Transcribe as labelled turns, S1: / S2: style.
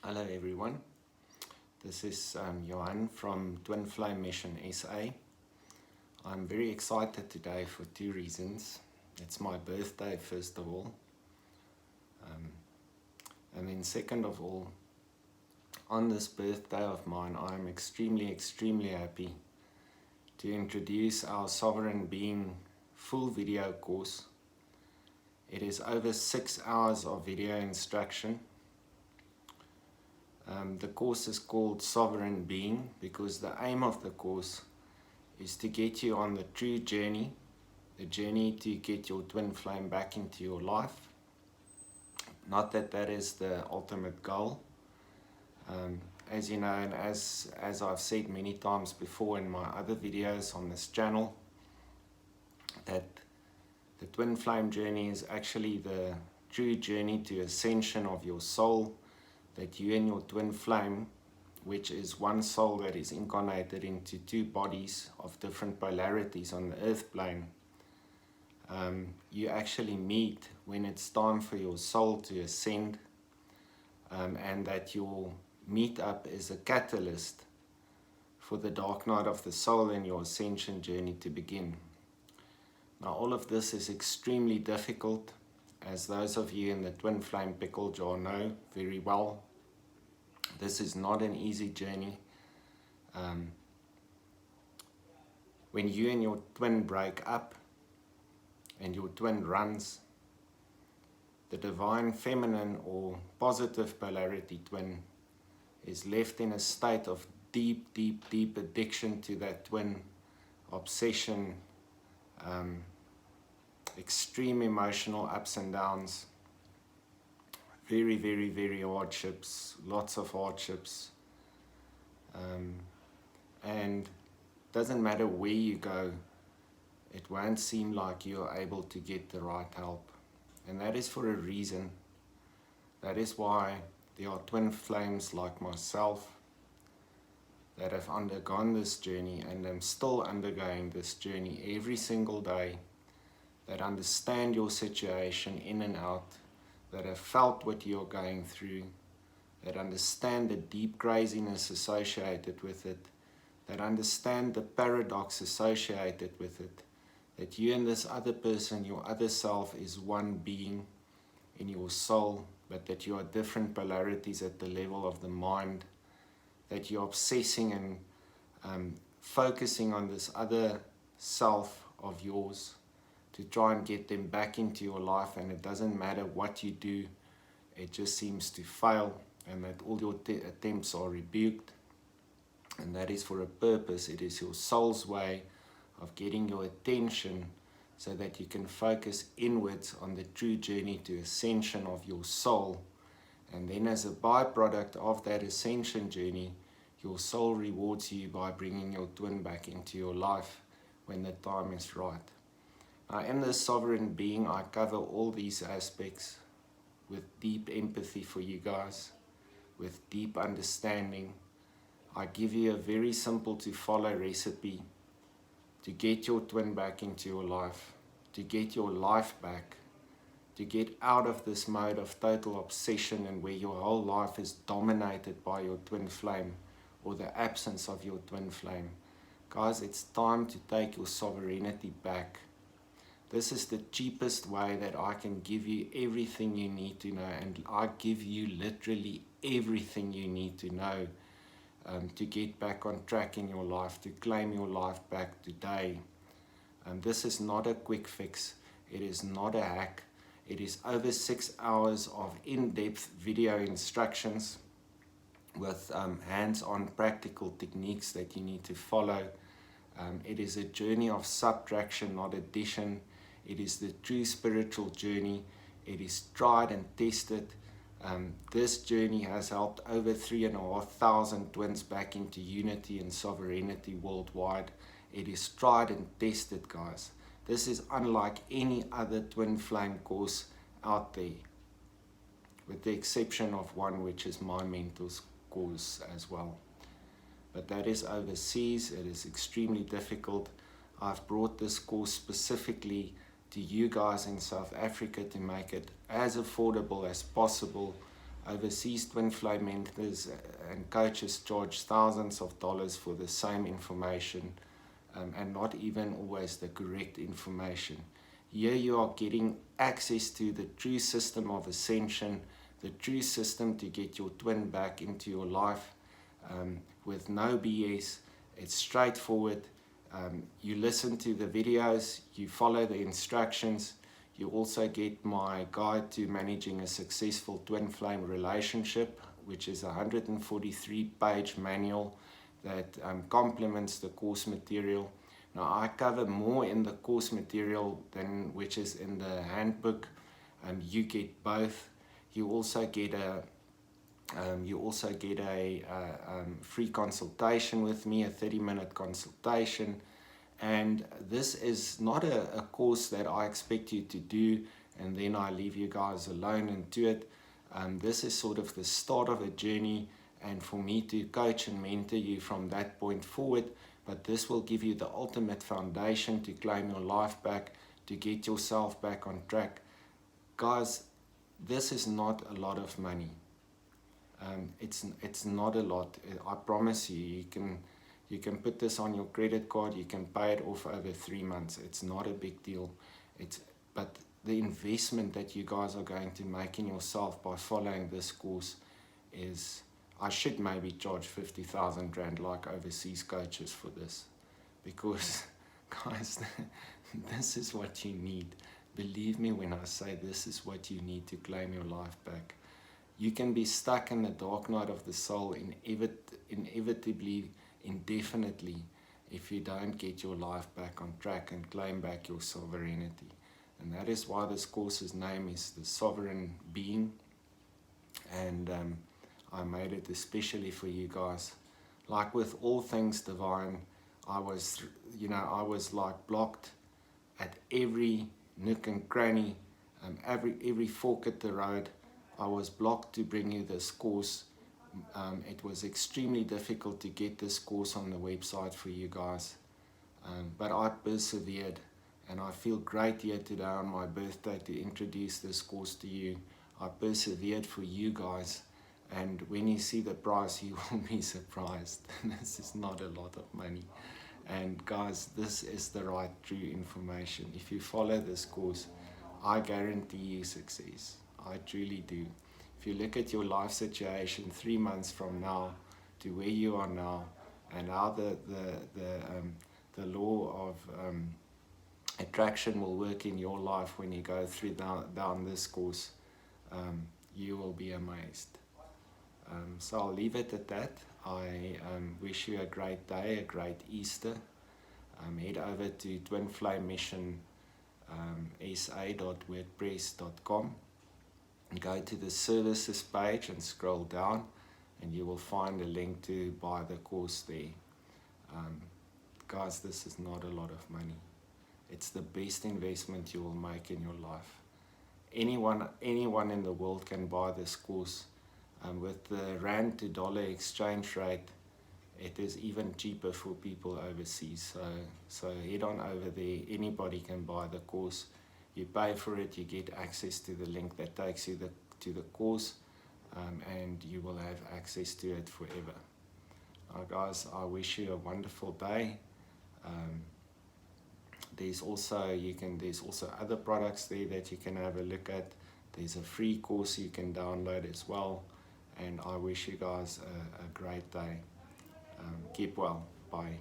S1: Hello everyone, this is Johan from Twin Flame Mission SA. I'm very excited today for two reasons. It's my birthday first of all, and then second of all, on this birthday of mine I'm extremely happy to introduce our Sovereign Being full video course. It is over 6 hours of video instruction. The course is called Sovereign Being because the aim of the course is to get you on the true journey, the journey to get your twin flame back into your life. Not that that is the ultimate goal. As you know, and as I've said many times before in my other videos on this channel, that the twin flame journey is actually the true journey to ascension of your soul, that you and your twin flame, which is one soul that is incarnated into two bodies of different polarities on the earth plane, you actually meet when it's time for your soul to ascend, and that your meet-up is a catalyst for the dark night of the soul and your ascension journey to begin. Now all of this is extremely difficult, as those of you in the twin flame pickle jar know very well. This is not an easy journey. When you and your twin break up and your twin runs, the divine feminine or positive polarity twin is left in a state of deep addiction to that twin, obsession, extreme emotional ups and downs, very hardships, lots of hardships, and doesn't matter where you go, it won't seem like you're able to get the right help, and that is for a reason. That is why there are twin flames like myself that have undergone this journey and am still undergoing this journey every single day, that understand your situation in and out, that have felt what you're going through, that understand the deep craziness associated with it, that understand the paradox associated with it, that you and this other person, your other self, is one being in your soul, but that you are different polarities at the level of the mind, that you're obsessing and focusing on this other self of yours to try and get them back into your life, and it doesn't matter what you do, it just seems to fail, and that all your attempts are rebuked, and that is for a purpose. It is your soul's way of getting your attention so that you can focus inwards on the true journey to ascension of your soul, and then as a byproduct of that ascension journey, your soul rewards you by bringing your twin back into your life when the time is right. Now, in this Sovereign Being, I cover all these aspects with deep empathy for you guys, with deep understanding. I give you a very simple to follow recipe to get your twin back into your life, to get your life back, to get out of this mode of total obsession and where your whole life is dominated by your twin flame or the absence of your twin flame. Guys, it's time to take your sovereignty back. This is the cheapest way that I can give you everything you need to know, and I give you literally everything you need to know to get back on track in your life, to claim your life back today. This is not a quick fix, it is not a hack, it is over 6 hours of in-depth video instructions with hands-on practical techniques that you need to follow. It is a journey of subtraction, not addition. It is the true spiritual journey. It is tried and tested. This journey has helped over 3,500 twins back into unity and sovereignty worldwide. It is tried and tested, guys. This is unlike any other twin flame course out there, with the exception of one which is my mentor's course as well. But that is overseas. It is extremely difficult. I've brought this course specifically to you guys in South Africa to make it as affordable as possible Overseas twin flame mentors and coaches charge thousands of dollars for the same information, and not even always the correct information. Here you are getting access to the true system of ascension, the true system to get your twin back into your life, with no BS. It's straightforward. You listen to the videos, you follow the instructions. You also get my guide to managing a successful twin flame relationship, which is a 143-page manual that complements the course material. Now, I cover more in the course material than which is in the handbook. You get both. You also get a free consultation with me, a 30-minute consultation. And this is not a course that I expect you to do and then I leave you guys alone into it. This is sort of the start of a journey, and for me to coach and mentor you from that point forward. But this will give you the ultimate foundation to claim your life back, to get yourself back on track. Guys, this is not a lot of money. It's not a lot. I promise you, you can put this on your credit card, you can pay it off over 3 months. It's not a big deal. But the investment that you guys are going to make in yourself by following this course is, I should maybe charge 50,000 Rand like overseas coaches for this. Because, guys, this is what you need. Believe me when I say this is what you need to claim your life back. You can be stuck in the dark night of the soul inevitably, indefinitely, if you don't get your life back on track and claim back your sovereignty. And that is why this course's name is The Sovereign Being. And I made it especially for you guys. Like with all things divine, I was like blocked at every nook and cranny, every fork at the road. I was blocked to bring you this course. It was extremely difficult to get this course on the website for you guys, but I persevered, and I feel great here today on my birthday to introduce this course to you. I persevered for you guys, and when you see the price, you will be surprised. This is not a lot of money, and guys, this is the right true information. If you follow this course, I guarantee you success. I truly do. If you look at your life situation 3 months from now to where you are now, and how the law of attraction will work in your life when you go through down this course, you will be amazed. So I'll leave it at that. I wish you a great day, a great Easter. Head over to twinflamemission.sa.wordpress.com. Go to the services page and scroll down, and you will find a link to buy the course there. Guys, this is not a lot of money. It's the best investment you will make in your life. Anyone in the world can buy this course. With the Rand to dollar exchange rate, it is even cheaper for people overseas. So head on over there. Anybody can buy the course. You pay for it, you get access to the link that takes you to the course, and you will have access to it forever. Guys, I wish you a wonderful day. There's also other products there that you can have a look at. There's a free course you can download as well. And I wish you guys a great day. Keep well. Bye.